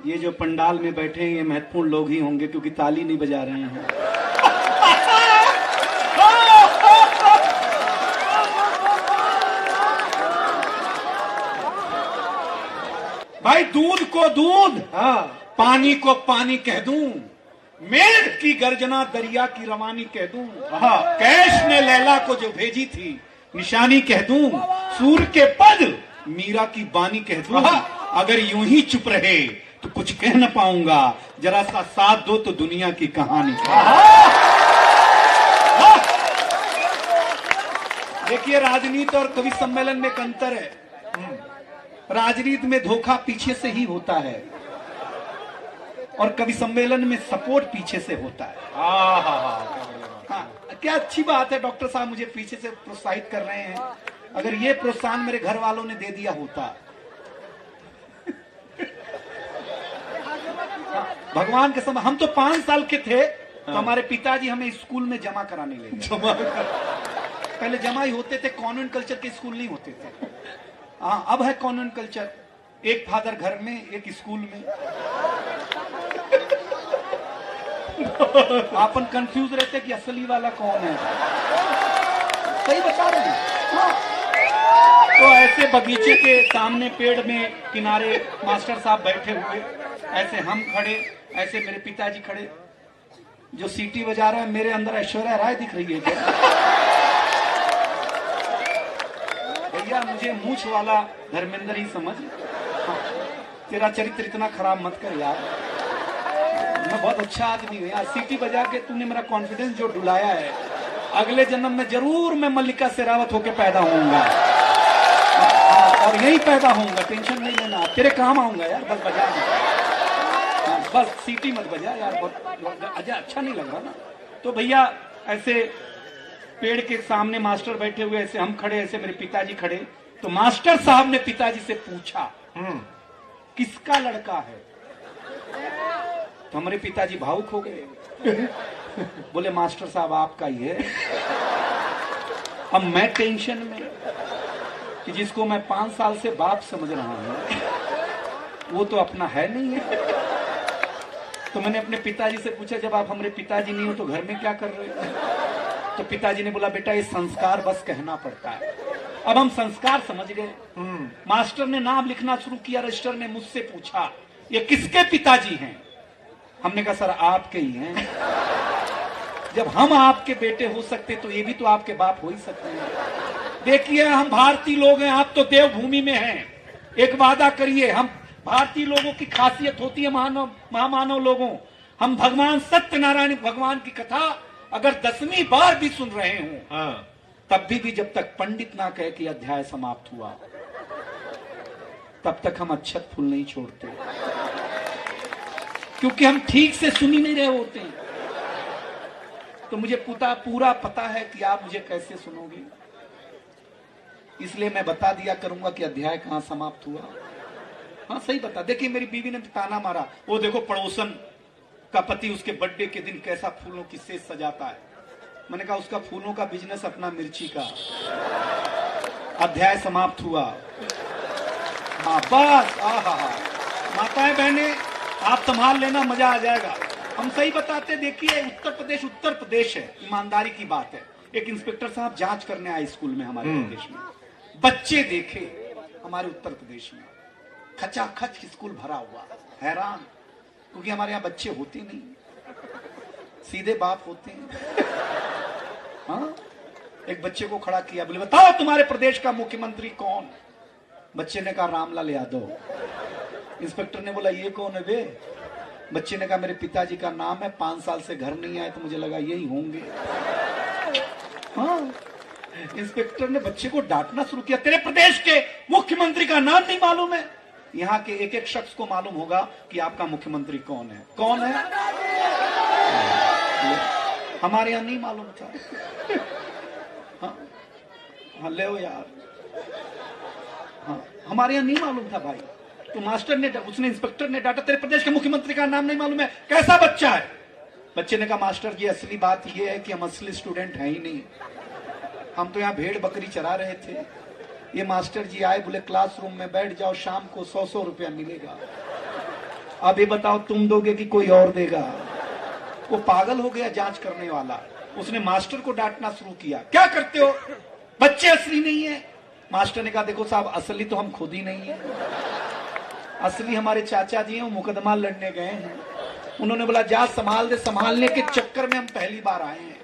ये जो पंडाल में बैठे हैं ये महत्वपूर्ण लोग ही होंगे क्योंकि ताली नहीं बजा रहे हैं। भाई दूध को दूध, हाँ, पानी को पानी कह दूं, मेघ की गर्जना दरिया की रवानी कह दूं, हाँ, कैश ने लैला को जो भेजी थी निशानी कह दूं, सूर के पद मीरा की बानी कह दूं, अगर यूं ही चुप रहे तो कुछ कह न पाऊंगा, जरा सा साथ दो तो दुनिया की कहानी। देखिए राजनीति और कवि सम्मेलन में एक अंतर है। राजनीति में धोखा पीछे से ही होता है और कवि सम्मेलन में सपोर्ट पीछे से होता है। हाँ, क्या अच्छी बात है, डॉक्टर साहब मुझे पीछे से प्रोत्साहित कर रहे हैं। अगर ये प्रोत्साहन मेरे घर वालों ने दे दिया होता, भगवान के समय हम तो 5 साल के थे तो हमारे पिताजी हमें स्कूल में जमा कराने ले गए। पहले जमा ही होते थे, कॉन्वेंट कल्चर के स्कूल नहीं होते थे। हाँ, अब है कॉन्वेंट कल्चर, एक फादर घर में एक स्कूल में। अपन कंफ्यूज रहते कि असली वाला कौन है। सही बता रहे हैं। हाँ। तो ऐसे बगीचे के सामने पेड़ में किनारे मास्टर साहब बैठे हुए, ऐसे हम खड़े, ऐसे मेरे पिताजी खड़े। जो सीटी बजा रहा है मेरे अंदर ऐश्वर्या राय दिख रही है क्या? भैया मुझे मूछ वाला धर्मेंद्र ही समझ। हाँ, तेरा चरित्र इतना खराब मत कर यार, मैं बहुत अच्छा आदमी हूँ यार। सीटी बजा के तूने मेरा कॉन्फिडेंस जो डुलाया है, अगले जन्म में जरूर मैं मल्लिका शेरावत होके पैदा होऊंगा और यही पैदा होऊंगा, टेंशन नहीं लेना, तेरे काम आऊंगा यार। बस बजा, बस सीटी मत बजा यार, बहुत अच्छा नहीं लग रहा ना। तो भैया ऐसे पेड़ के सामने मास्टर बैठे हुए, ऐसे हम खड़े, ऐसे मेरे पिताजी खड़े। तो मास्टर साहब ने पिताजी से पूछा किसका लड़का है? तो हमारे पिताजी भावुक हो गए। बोले मास्टर साहब आपका ही है। अब मैं टेंशन में कि जिसको मैं 5 साल से बाप समझ रहा हूं वो तो अपना है नहीं है। तो मैंने अपने पिताजी से पूछा जब आप हमारे पिताजी नहीं हो तो घर में क्या कर रहे हो? तो पिताजी ने बोला बेटा ये संस्कार बस कहना पड़ता है। अब हम संस्कार समझ गए। मास्टर ने नाम लिखना शुरू किया, रजिस्टर में मुझसे पूछा ये किसके पिताजी हैं? हमने कहा सर आपके ही हैं। जब हम आपके बेटे हो सकते तो ये भी तो आपके बाप हो ही सकते हैं। देखिए हम भारतीय लोग हैं, आप तो देवभूमि में हैं। एक वादा करिए, हम भारतीय लोगों की खासियत होती है महामानव लोगों, हम भगवान सत्यनारायण भगवान की कथा अगर 10वीं बार भी सुन रहे हो तब भी जब तक पंडित ना कहे कि अध्याय समाप्त हुआ तब तक हम अक्षत फूल नहीं छोड़ते, क्योंकि हम ठीक से सुन ही नहीं रहे होते हैं। तो मुझे पूरा पता है कि आप मुझे कैसे सुनोगे, इसलिए मैं बता दिया करूंगा कि अध्याय कहां समाप्त हुआ। हाँ सही बता। देखिए मेरी बीवी ने ताना मारा, वो देखो पड़ोसन का पति उसके बर्थडे के दिन कैसा फूलों की सेज सजाता है। मैंने कहा उसका फूलों का बिजनेस अपना मिर्ची का। अध्याय समाप्त हुआ। हाँ बस, माताएं बहने आप संभाल लेना, मजा आ जाएगा। हम सही बताते। देखिए उत्तर प्रदेश है, ईमानदारी की बात है। एक इंस्पेक्टर साहब जांच करने आए स्कूल में हमारे प्रदेश में, बच्चे देखे हमारे उत्तर प्रदेश में, खचाखच स्कूल भरा हुआ। हैरान, क्योंकि हमारे यहाँ बच्चे होते नहीं, सीधे बाप होते हैं। हाँ, एक बच्चे को खड़ा किया, बोले बताओ तुम्हारे प्रदेश का मुख्यमंत्री कौन? बच्चे ने कहा रामलाल यादव। इंस्पेक्टर ने बोला ये कौन है बे? बच्चे ने कहा मेरे पिताजी का नाम है, 5 साल से घर नहीं आए तो मुझे लगा यही होंगे। हाँ, इंस्पेक्टर ने बच्चे को डांटना शुरू किया, तेरे प्रदेश के मुख्यमंत्री का नाम नहीं मालूम है? यहाँ के एक एक शख्स को मालूम होगा कि आपका मुख्यमंत्री कौन है। कौन है? हमारे यहाँ नहीं मालूम था। हाँ ले यार, हाँ हमारे यहाँ नहीं मालूम था भाई। तो मास्टर ने, उसने इंस्पेक्टर ने डांटा, तेरे प्रदेश के मुख्यमंत्री का नाम नहीं मालूम है, कैसा बच्चा है? बच्चे ने कहा मास्टर जी असली बात यह है कि हम असली स्टूडेंट हैं ही नहीं, हम तो यहाँ भेड़ बकरी चरा रहे थे। ये मास्टर जी आए, बोले क्लासरूम में बैठ जाओ, शाम को 100-100 रुपया मिलेगा। अब ये बताओ तुम दोगे कि कोई और देगा? वो पागल हो गया जांच करने वाला। उसने मास्टर को डांटना शुरू किया, क्या करते हो, बच्चे असली नहीं है। मास्टर ने कहा देखो साहब, असली तो हम खुद ही नहीं है, असली हमारे चाचा जी हैं, वो मुकदमा लड़ने गए हैं। उन्होंने बोला जा संभाल दे, संभालने के चक्कर में हम पहली बार आए हैं।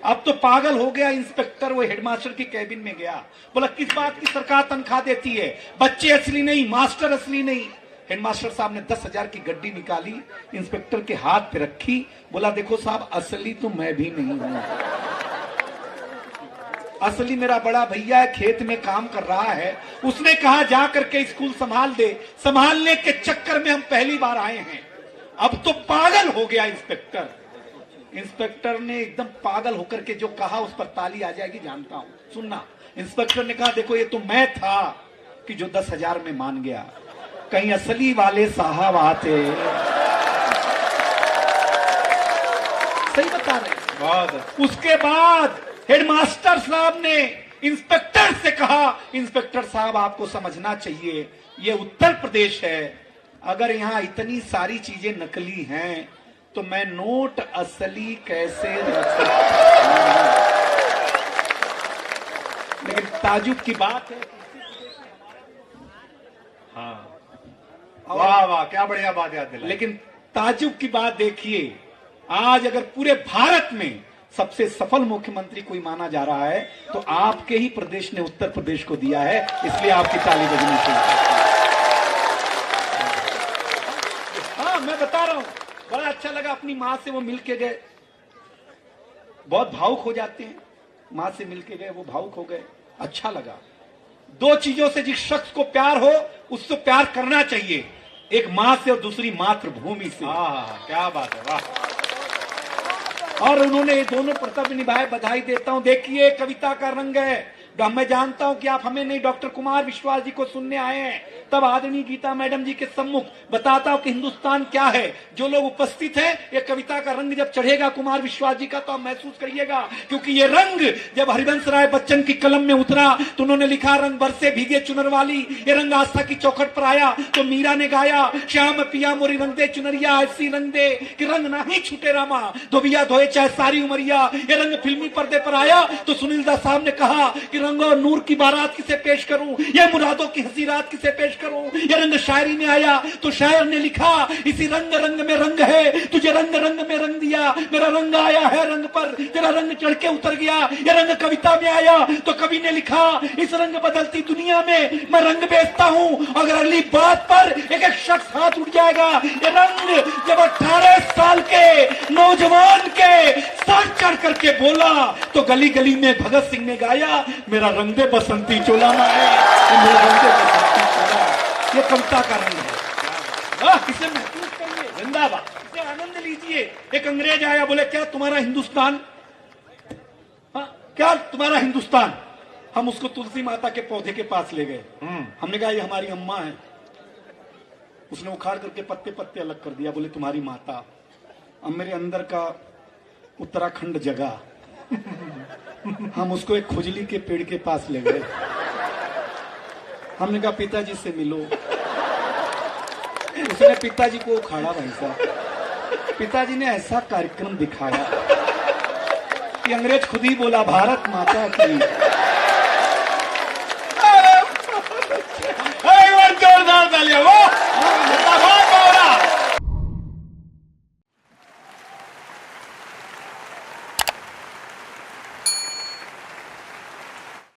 अब तो पागल हो गया इंस्पेक्टर, वो हेडमास्टर की कैबिन में गया, बोला किस बात की सरकार तनख्वाह देती है, बच्चे असली नहीं, मास्टर असली नहीं। हेडमास्टर साहब ने 10,000 की गड्डी निकाली, इंस्पेक्टर के हाथ पे रखी, बोला देखो साहब, असली तो मैं भी नहीं हूं, असली मेरा बड़ा भैया है, खेत में काम कर रहा है, उसने कहा जा करके स्कूल संभाल दे, संभालने के चक्कर में हम पहली बार आए हैं। अब तो पागल हो गया इंस्पेक्टर। इंस्पेक्टर ने एकदम पागल होकर के जो कहा उस पर ताली आ जाएगी, जानता हूं, सुनना। इंस्पेक्टर ने कहा देखो ये तो मैं था कि जो 10,000 में मान गया, कहीं असली वाले साहब आते। सही बता रहे बहुत। उसके बाद हेडमास्टर साहब ने इंस्पेक्टर से कहा, इंस्पेक्टर साहब आपको समझना चाहिए ये उत्तर प्रदेश है, अगर यहां इतनी सारी चीजें नकली हैं तो मैं नोट असली कैसे रख सकता हूं। लेकिन ताजुब की बात है, हाँ वाह वाह क्या बढ़िया बात याद दिलाई। लेकिन ताजुब की बात देखिए, आज अगर पूरे भारत में सबसे सफल मुख्यमंत्री कोई माना जा रहा है तो आपके ही प्रदेश ने उत्तर प्रदेश को दिया है, इसलिए आपकी ताली बजनी चाहिए। हाँ मैं बता रहा हूं, बड़ा अच्छा लगा, अपनी माँ से वो मिल के गए, बहुत भावुक हो जाते हैं, माँ से मिल के गए, वो भावुक हो गए, अच्छा लगा। दो चीजों से जिस शख्स को प्यार हो उससे प्यार करना चाहिए, एक माँ से और दूसरी मातृभूमि से। क्या बात है, वाह। और उन्होंने ये दोनों कर्तव्य निभाए, बधाई देता हूं। देखिए कविता का रंग है, मैं जानता हूं कि आप हमें नहीं डॉक्टर कुमार विश्वास जी को सुनने आए हैं, तब आदरणीय गीता मैडम जी के सम्मुख बताता हूं कि हिंदुस्तान क्या है। जो लोग उपस्थित हैं, ये कविता का रंग जब चढ़ेगा कुमार विश्वास जी का तो आप महसूस करिएगा, क्योंकि ये रंग जब हरिवंश राय बच्चन की कलम में उतरा तो उन्होंने लिखा रंग बरसे भीगे चुनर वाली, ये रंग आस्था की चौखट पर आया तो मीरा ने गाया, श्याम पिया मोरी रंग दे चुनरिया ऐसी रंग दे कि रंग ना ही छूटे रामा, धोबिया धोए चाहे सारी उमरिया। ये रंग फिल्मी पर्दे पर आया तो सुनील दास साहब ने कहा कि रंग और नूर की बारात किसे पेश करूं, ये मुरादों की हंसी रात किसे पेश करूं। ये रंग शायरी में आया तो शायर ने लिखा, इसी रंग रंग में रंग है, तुझे रंग रंग में रंग दिया, मेरा रंग आया है रंग पर, तेरा रंग चढ़ के उतर गया। ये रंग कविता में आया तो कवि ने लिखा, इस रंग बदलती दुनिया में मैं रंग बेचता हूं, अगर अगली बात पर एक एक शख्स हाथ उठ जाएगा। ये रंग जब 18 साल के नौजवान के सर चढ़ करके बोला तो गली गली में भगत सिंह ने गाया, मेरा रंग दे बसंती चोला में है, मेरा रंग दे बसंती चोला। ये कविता का रंग है, इसे महसूस करिए, जिंदाबाद, इसे आनंद लीजिए। एक अंग्रेज आया, बोले क्या तुम्हारा हिंदुस्तान, क्या तुम्हारा हिंदुस्तान। हम उसको तुलसी माता के पौधे के पास ले गए, हमने कहा ये हमारी अम्मा है। उसने उखाड़ करके पत्ते पत्ते अलग कर दिया, बोले तुम्हारी माता। अब मेरे अंदर का उत्तराखंड जगा, हम उसको एक खुजली के पेड़ के पास ले गए, हमने कहा पिताजी से मिलो। उसने पिताजी को उखाड़ा, भाई साहब पिताजी ने ऐसा कार्यक्रम दिखाया कि अंग्रेज खुद ही बोला भारत माता की। जोरदार तालियां।